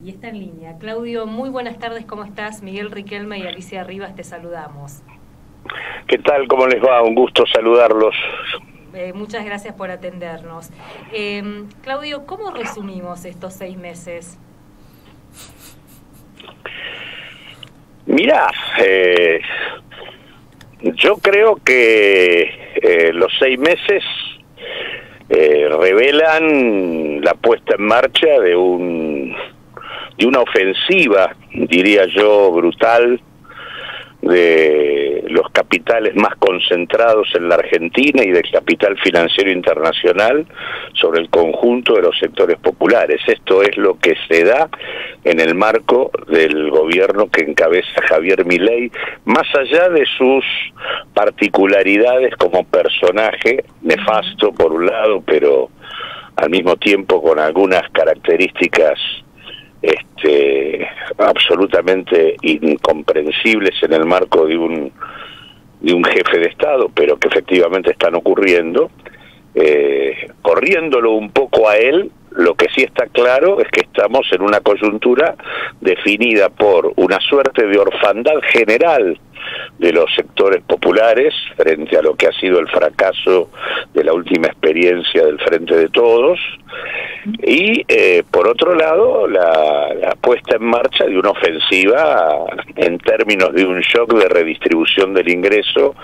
Y está en línea. Claudio, muy buenas tardes, ¿cómo estás? Miguel Riquelme y Alicia Rivas te saludamos. ¿Qué tal? ¿Cómo les va? Un gusto saludarlos. Muchas gracias por atendernos. Claudio, ¿cómo resumimos estos 6 meses? Mirá, yo creo que los 6 meses revelan la puesta en marcha de una ofensiva, diría yo, brutal, de los capitales más concentrados en la Argentina y del capital financiero internacional sobre el conjunto de los sectores populares. Esto es lo que se da en el marco del gobierno que encabeza Javier Milei, más allá de sus particularidades como personaje, nefasto por un lado, pero al mismo tiempo con algunas características absolutamente incomprensibles en el marco de un jefe de Estado, pero que efectivamente están ocurriendo, corriéndolo un poco a él. Lo que sí está claro es que estamos en una coyuntura definida por una suerte de orfandad general de los sectores populares frente a lo que ha sido el fracaso de la última experiencia del Frente de Todos, y por otro lado la puesta en marcha de una ofensiva en términos de un shock de redistribución del ingreso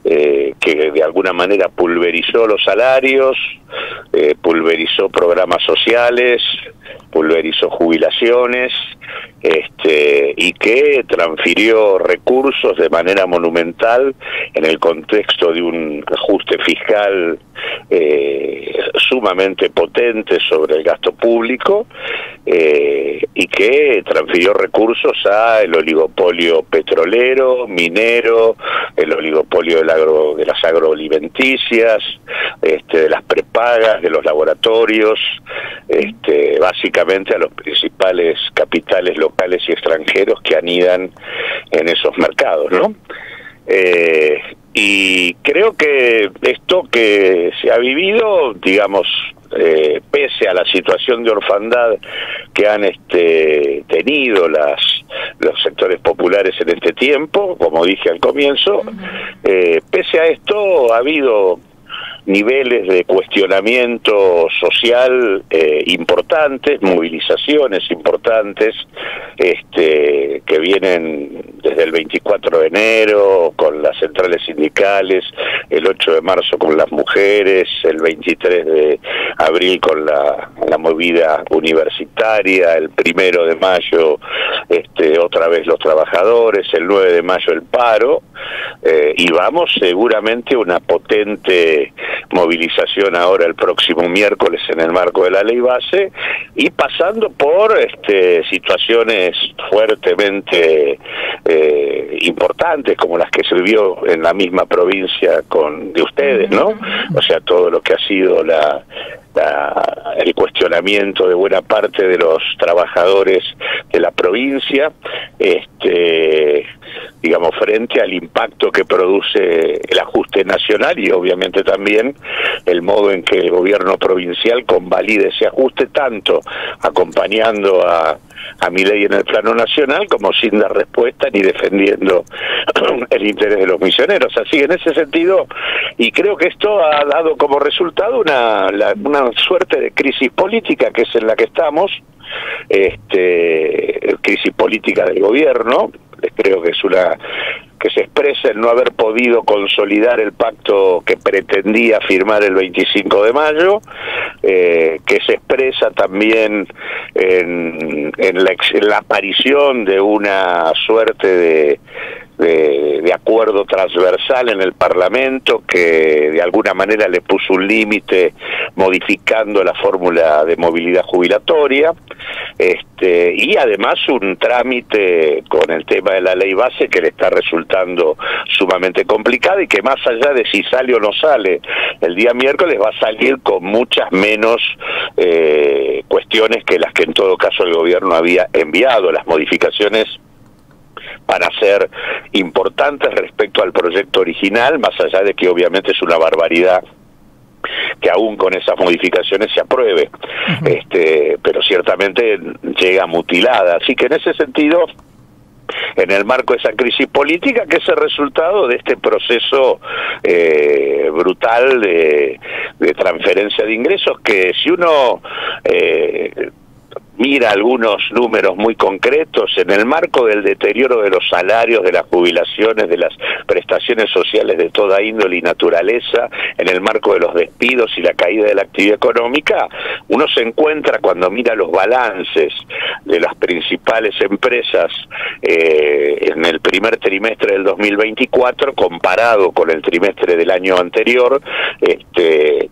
que de alguna manera pulverizó los salarios, pulverizó programas sociales, pulverizó jubilaciones, y que transfirió recursos de manera monumental en el contexto de un ajuste fiscal sumamente potente sobre el gasto público, y que transfirió recursos al oligopolio petrolero, minero, el oligopolio de las agroalimenticias, de las prepagas, de los laboratorios, básicamente a los principales capitales locales y extranjeros que anidan en esos mercados, ¿no? Y creo que esto que se ha vivido, digamos, pese a la situación de orfandad que han tenido los sectores populares en este tiempo, como dije al comienzo, pese a esto ha habido niveles de cuestionamiento social importantes, movilizaciones importantes, que vienen desde el 24 de enero con las centrales sindicales, el 8 de marzo con las mujeres, el 23 de abril con la movida universitaria, el 1 de mayo otra vez los trabajadores, el 9 de mayo el paro, y vamos seguramente una potente movilización ahora el próximo miércoles en el marco de la ley base, y pasando por situaciones fuertemente importantes como las que se vivió en la misma provincia de ustedes, ¿no? O sea, todo lo que ha sido el cuestionamiento de buena parte de los trabajadores de la provincia, digamos, frente al impacto que produce el ajuste nacional y obviamente también el modo en que el gobierno provincial convalida ese ajuste, tanto acompañando a Milei en el plano nacional como sin dar respuesta ni defendiendo el interés de los misioneros. Así que en ese sentido, y creo que esto ha dado como resultado una suerte de crisis política, que es en la que estamos, crisis política del gobierno. Creo que es que se expresa el no haber podido consolidar el pacto que pretendía firmar el 25 de mayo, que se expresa también en la aparición de una suerte de acuerdo transversal en el Parlamento que de alguna manera le puso un límite modificando la fórmula de movilidad jubilatoria, y además un trámite con el tema de la ley base que le está resultando sumamente complicado y que más allá de si sale o no sale el día miércoles va a salir con muchas menos cuestiones que las que en todo caso el gobierno había enviado. Las modificaciones para ser importantes respecto al proyecto original, más allá de que obviamente es una barbaridad que aún con esas modificaciones se apruebe, pero ciertamente llega mutilada. Así que en ese sentido, en el marco de esa crisis política, que es el resultado de este proceso brutal de transferencia de ingresos, que si uno mira algunos números muy concretos, en el marco del deterioro de los salarios, de las jubilaciones, de las prestaciones sociales de toda índole y naturaleza, en el marco de los despidos y la caída de la actividad económica, uno se encuentra, cuando mira los balances de las principales empresas en el primer trimestre del 2024, comparado con el trimestre del año anterior,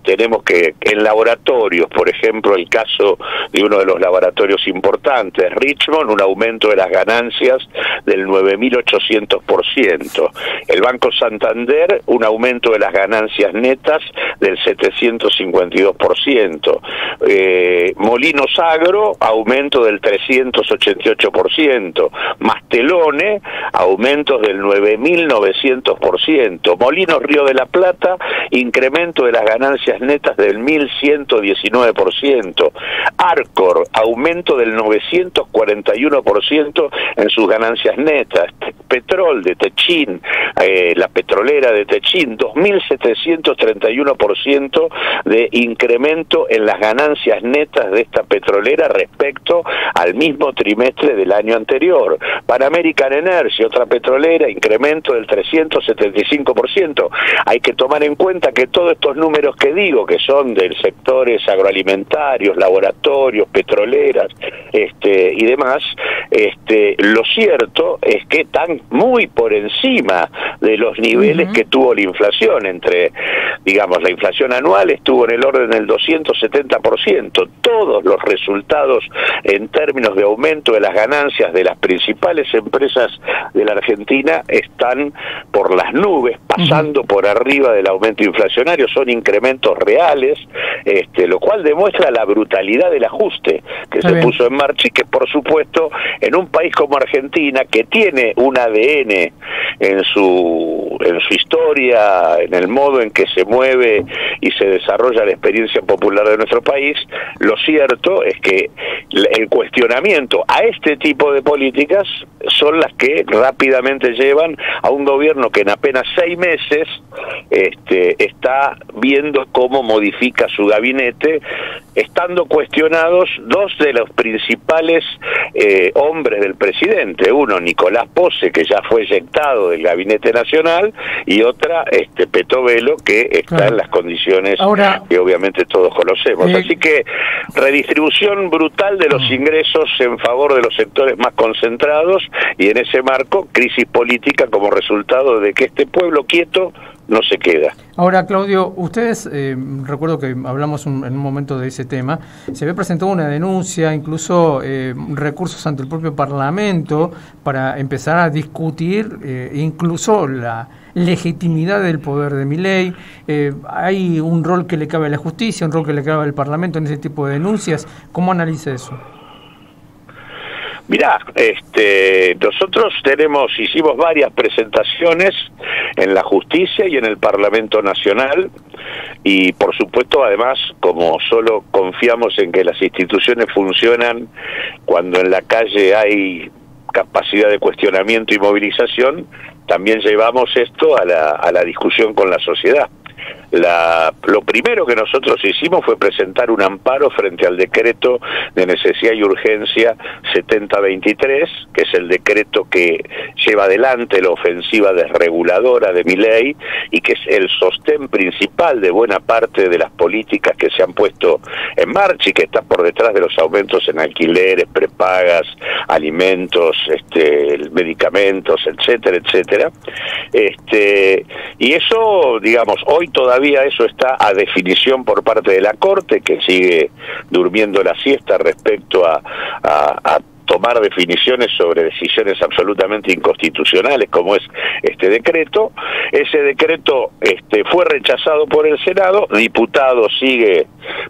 tenemos que en laboratorios, por ejemplo, el caso de uno de los laboratorios importantes, Richmond, un aumento de las ganancias del 9.800%. El Banco Santander, un aumento de las ganancias netas del 752%. Molinos Agro, aumento del 388%. Mastelone, aumentos del 9.900%. Molinos Río de la Plata, incremento de las ganancias netas del 1.119%. Arcor, aumento del 941% en sus ganancias netas. Petrol de Techín, la petrolera de Techín, 2.731% de incremento en las ganancias netas de esta petrolera respecto al mismo trimestre del año anterior. Pan American Energy, otra petrolera, incremento del 375%. Hay que tomar en cuenta que todos estos números que digo, que son de sectores agroalimentarios, laboratorios, petroleras, y demás, lo cierto es que están muy por encima de los niveles que tuvo la inflación. La inflación anual estuvo en el orden del 270%. Todos los resultados en términos de aumento de las ganancias de las principales empresas de la Argentina están por las nubes, pasando por arriba del aumento inflacionario. Son incrementos reales, lo cual demuestra la brutalidad del ajuste que se puso en marcha, y que por supuesto en un país como Argentina, que tiene un ADN en su historia, en el modo en que se mueve y se desarrolla la experiencia popular de nuestro país, lo cierto es que el cuestionamiento a este tipo de políticas son las que rápidamente llevan a un gobierno que en apenas 6 meses está viendo cómo modifica su gabinete, estando cuestionados dos de los principales hombres del presidente, uno Nicolás Pose, que ya fue eyectado del gabinete nacional, y otra Petovelo, que está en las condiciones que obviamente todos conocemos. Así que redistribución brutal de los ingresos en favor de los sectores más concentrados, y en ese marco crisis política como resultado de que este pueblo quieto no se queda. Ahora, Claudio, ustedes, recuerdo que hablamos en un momento de ese tema, se había presentado una denuncia, incluso recursos ante el propio Parlamento, para empezar a discutir incluso la legitimidad del poder de Milei. Hay un rol que le cabe a la justicia, un rol que le cabe al Parlamento en ese tipo de denuncias. ¿Cómo analiza eso? Mirá, nosotros hicimos varias presentaciones en la justicia y en el Parlamento Nacional, y por supuesto, además, como solo confiamos en que las instituciones funcionan cuando en la calle hay capacidad de cuestionamiento y movilización, también llevamos esto a la discusión con la sociedad. Lo primero que nosotros hicimos fue presentar un amparo frente al decreto de necesidad y urgencia 7023, que es el decreto que lleva adelante la ofensiva desreguladora de Milei y que es el sostén principal de buena parte de las políticas que se han puesto en marcha y que está por detrás de los aumentos en alquileres, prepagas, alimentos, medicamentos, etcétera, etcétera. Y eso, digamos, hoy todavía eso está a definición por parte de la Corte, que sigue durmiendo la siesta respecto a tomar definiciones sobre decisiones absolutamente inconstitucionales como es este decreto. Ese decreto fue rechazado por el Senado, diputado sigue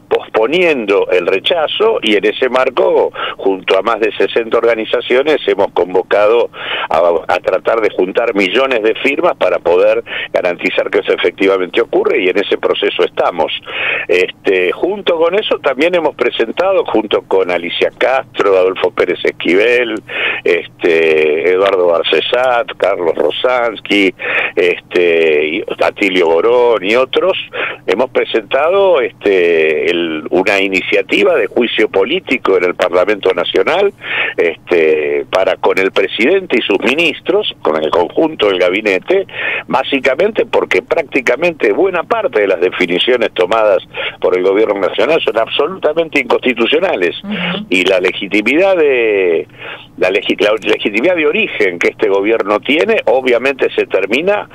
posponiendo el rechazo, y en ese marco, junto a más de 60 organizaciones, hemos convocado a tratar de juntar millones de firmas para poder garantizar que eso efectivamente ocurre, y en ese proceso estamos. Junto con eso también hemos presentado, junto con Alicia Castro, Adolfo Pérez Esquivel, Eduardo Barcesat, Carlos Rosansky, Atilio Borón y otros, hemos presentado una iniciativa de juicio político en el Parlamento Nacional para con el presidente y sus ministros, con el conjunto del gabinete, básicamente porque prácticamente buena parte de las definiciones tomadas por el gobierno nacional son absolutamente inconstitucionales, y la legitimidad de origen que este gobierno tiene obviamente se termina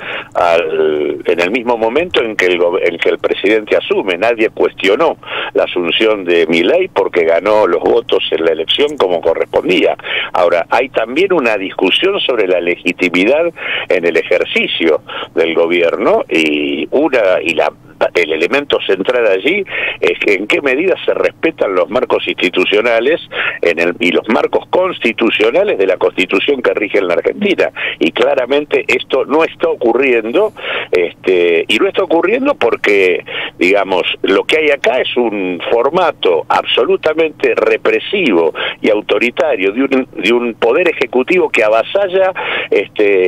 en el mismo momento en que el presidente asume. Nadie cuestionó la asunción de Milei porque ganó los votos en la elección como correspondía. Ahora, hay también una discusión sobre la legitimidad en el ejercicio del gobierno, y el elemento central allí es que en qué medida se respetan los marcos institucionales y los marcos constitucionales de la Constitución que rige en la Argentina, y claramente esto no está ocurriendo, y no está ocurriendo porque, digamos, lo que hay acá es un formato absolutamente represivo y autoritario de un poder ejecutivo que avasalla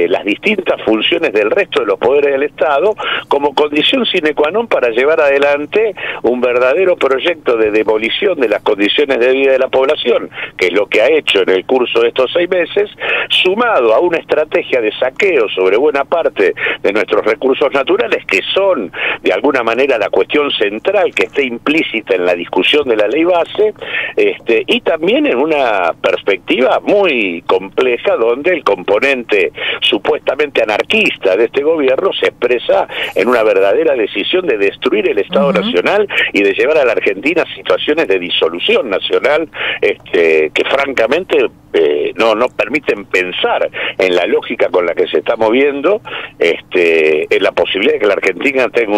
las distintas funciones del resto de los poderes del Estado, como condición sine qua non para llevar adelante un verdadero proyecto de demolición de las condiciones de vida de la población, que es lo que ha hecho en el curso de estos 6 meses, sumado a una estrategia de saqueo sobre buena parte de nuestros recursos naturales, que son de alguna manera la cuestión central que esté implícita en la discusión de la ley base, y también en una perspectiva muy compleja donde el componente supuestamente anarquista de este gobierno se expresa en una verdadera decisión de destruir el Estado Nacional y de llevar a la Argentina a situaciones de disolución nacional que francamente no permiten pensar en la lógica con la que se está moviendo, en la posibilidad de que la Argentina tenga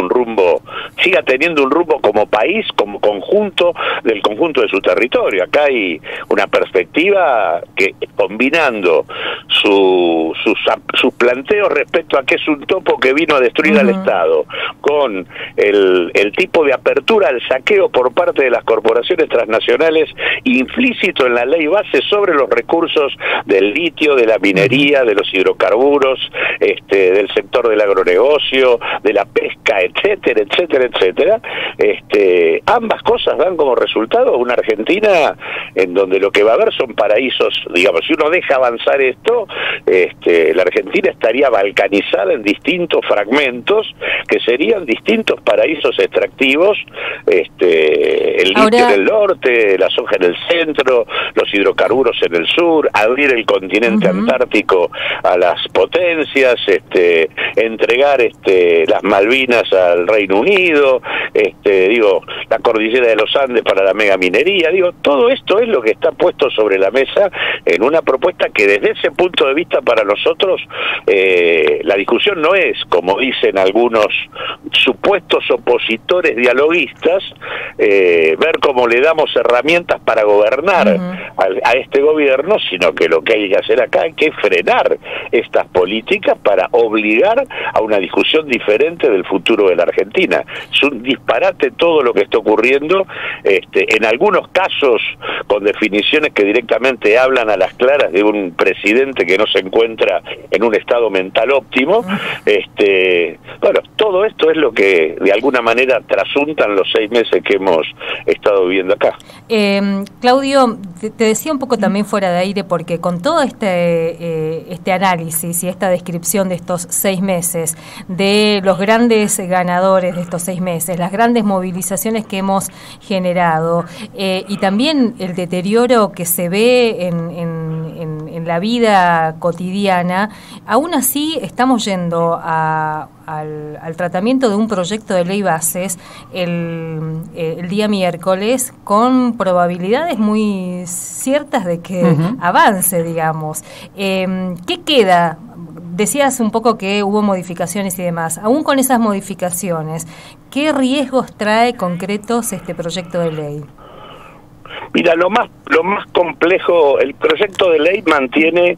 siga teniendo un rumbo como país, como conjunto de su territorio. Acá hay una perspectiva que, combinando sus planteos respecto a que es un topo que vino a destruir al Estado, con el tipo de apertura al saqueo por parte de las corporaciones transnacionales implícito en la ley base sobre los recursos del litio, de la minería, de los hidrocarburos, del sector del agronegocio, de la pesca, etcétera, etcétera, etcétera. Ambas cosas dan como resultado una Argentina en donde lo que va a haber son paraísos, digamos, si uno deja avanzar esto, la Argentina estaría balcanizada en distintos fragmentos que serían distintos paraísos extractivos, el litio en el norte, la soja en el centro, los hidrocarburos en el sur, abrir el continente antártico a las potencias, entregar las Malvinas al Reino Unido, la cordillera de los Andes para la megaminería, todo esto es lo que está puesto sobre la mesa en una propuesta que desde ese punto de vista para nosotros la discusión no es, como dicen algunos supuestos opositores dialoguistas, ver cómo le damos herramientas para gobernar a este gobierno, sino que lo que hay que hacer acá es que frenar estas políticas para obligar a una discusión diferente del futuro de la Argentina. Es un disparate todo lo que está ocurriendo, en algunos casos con definiciones que directamente hablan a las claras de un presidente que no se encuentra en un estado mental óptimo. Bueno, todo esto es lo que de alguna manera trasuntan los 6 meses que hemos estado viviendo acá. Claudio, te decía un poco también fuera de aire, porque con todo este análisis y esta descripción de estos 6 meses, de los grandes ganadores de estos 6 meses, las grandes movilizaciones que hemos generado, y también el deterioro que se ve en la vida cotidiana, aún así estamos yendo al tratamiento de un proyecto de ley bases el día miércoles con probabilidades muy ciertas de que avance, digamos. ¿Qué queda decías un poco que hubo modificaciones y demás. Aún con esas modificaciones, ¿qué riesgos trae concretos este proyecto de ley? Mira, lo más complejo, el proyecto de ley mantiene,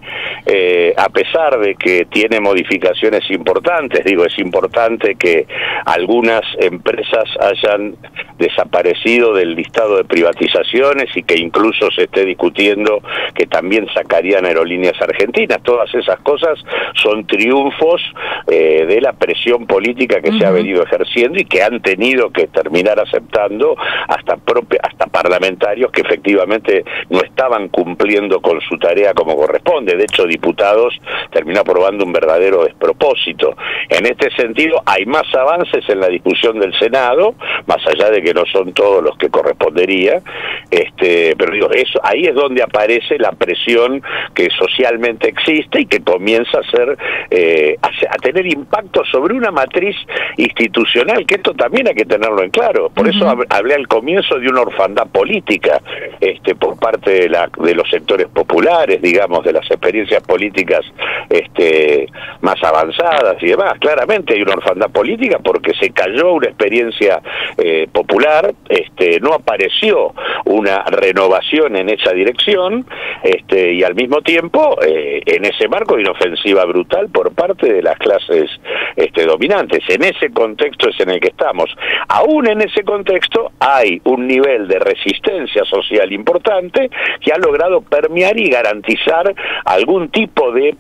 a pesar de que tiene modificaciones importantes, es importante que algunas empresas hayan desaparecido del listado de privatizaciones y que incluso se esté discutiendo que también sacarían Aerolíneas Argentinas. Todas esas cosas son triunfos de la presión política que se ha venido ejerciendo y que han tenido que terminar aceptando hasta parlamentarios que efectivamente no estaban cumpliendo con su tarea como corresponde. De hecho, diputados terminó aprobando un verdadero despropósito. En este sentido, hay más avances en la discusión del Senado, más allá de que no son todos los que correspondería, pero eso, ahí es donde aparece la presión que socialmente existe y que comienza a tener impacto sobre una matriz institucional, que esto también hay que tenerlo en claro. Por eso hablé al comienzo de una orfandad política, por parte de los sectores populares, digamos, de las experiencias políticas más avanzadas y demás. Claramente hay una orfandad política porque se cayó una experiencia popular, no apareció una renovación en esa dirección, y al mismo tiempo, en ese marco hay una ofensiva brutal por parte de las clases dominantes. En ese contexto es en el que estamos. Aún en ese contexto hay un nivel de resistencia social importante que ha logrado permear y garantizar algún tipo de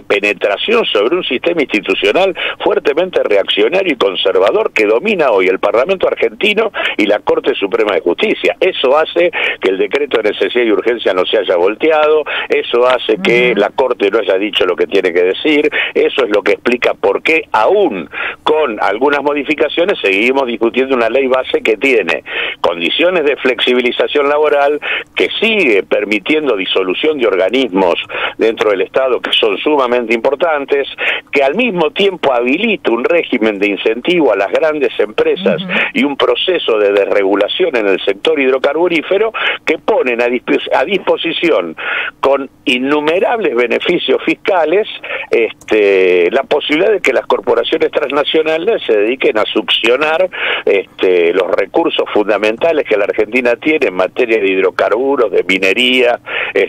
penetración sobre un sistema institucional fuertemente reaccionario y conservador que domina hoy el Parlamento argentino y la Corte Suprema de Justicia. Eso hace que el decreto de necesidad y urgencia no se haya volteado, eso hace que la Corte no haya dicho lo que tiene que decir, eso es lo que explica por qué aún con algunas modificaciones seguimos discutiendo una ley base que tiene condiciones de flexibilización laboral, que sigue permitiendo disolución de organismos dentro del Estado que son sumamente importantes, que al mismo tiempo habilita un régimen de incentivo a las grandes empresas y un proceso de desregulación en el sector hidrocarburífero que ponen a disposición con innumerables beneficios fiscales la posibilidad de que las corporaciones transnacionales se dediquen a succionar los recursos fundamentales que la Argentina tiene en materia de hidrocarburos, de minería,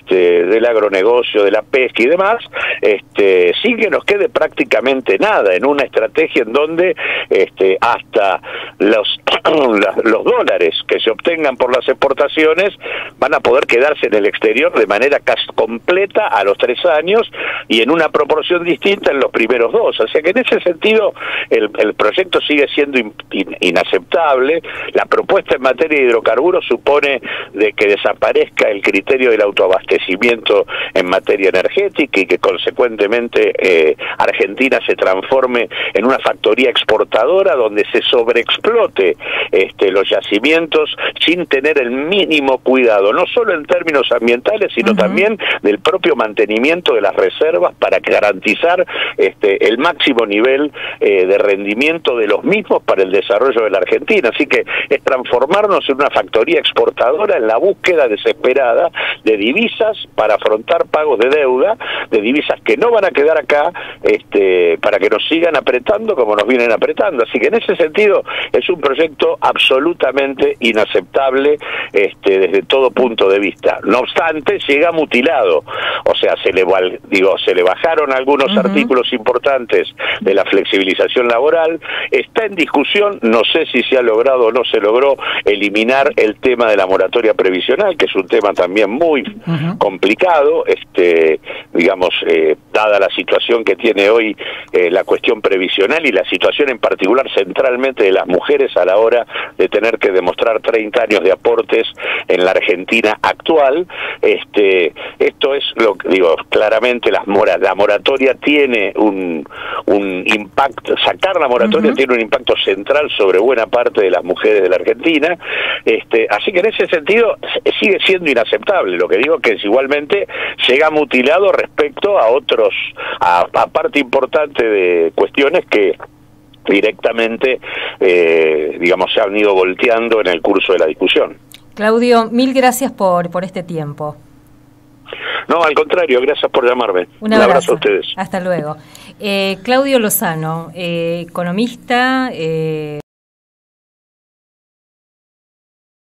del agronegocio, de la pesca y demás, sin que nos quede prácticamente nada, en una estrategia en donde hasta los dólares que se obtengan por las exportaciones van a poder quedarse en el exterior de manera casi completa a los 3 años y en una proporción distinta en los primeros 2. O sea que en ese sentido el proyecto sigue siendo inaceptable. La propuesta en materia de hidrocarburos supone de que desaparezca el criterio del autoabastecimiento en materia energética y que consecuentemente Argentina se transforme en una factoría exportadora donde se sobreexplote los yacimientos sin tener el mínimo cuidado, no solo en términos ambientales, sino también del propio mantenimiento de las reservas para garantizar el máximo nivel de rendimiento de los mismos para el desarrollo de la Argentina. Así que es transformarnos en una factoría exportadora en la búsqueda desesperada de divisas para afrontar pagos de deuda, de divisas que no van a quedar acá para que nos sigan apretando como nos vienen apretando. Así que en ese sentido es un proyecto absolutamente inaceptable desde todo punto de vista. No obstante, llega mutilado, o sea, se le bajaron algunos artículos importantes de la flexibilización laboral, está en discusión, no sé si se ha logrado o no se logró eliminar el tema de la moratoria previsional, que es un tema también muy complicado, dada la situación que tiene hoy la cuestión previsional y la situación en particular centralmente de las mujeres a la hora de tener que demostrar 30 años de aportes en la Argentina actual. Esto es lo que digo, claramente la moratoria tiene un impacto, sacar la moratoria tiene un impacto central sobre buena parte de las mujeres de la Argentina, así que en ese sentido sigue siendo inaceptable. Lo que digo que es igualmente llega mutilado respecto a a parte importante de cuestiones que directamente, se han ido volteando en el curso de la discusión. Claudio, mil gracias por este tiempo. No, al contrario, gracias por llamarme. Un abrazo a ustedes. Hasta luego. Claudio Lozano, economista,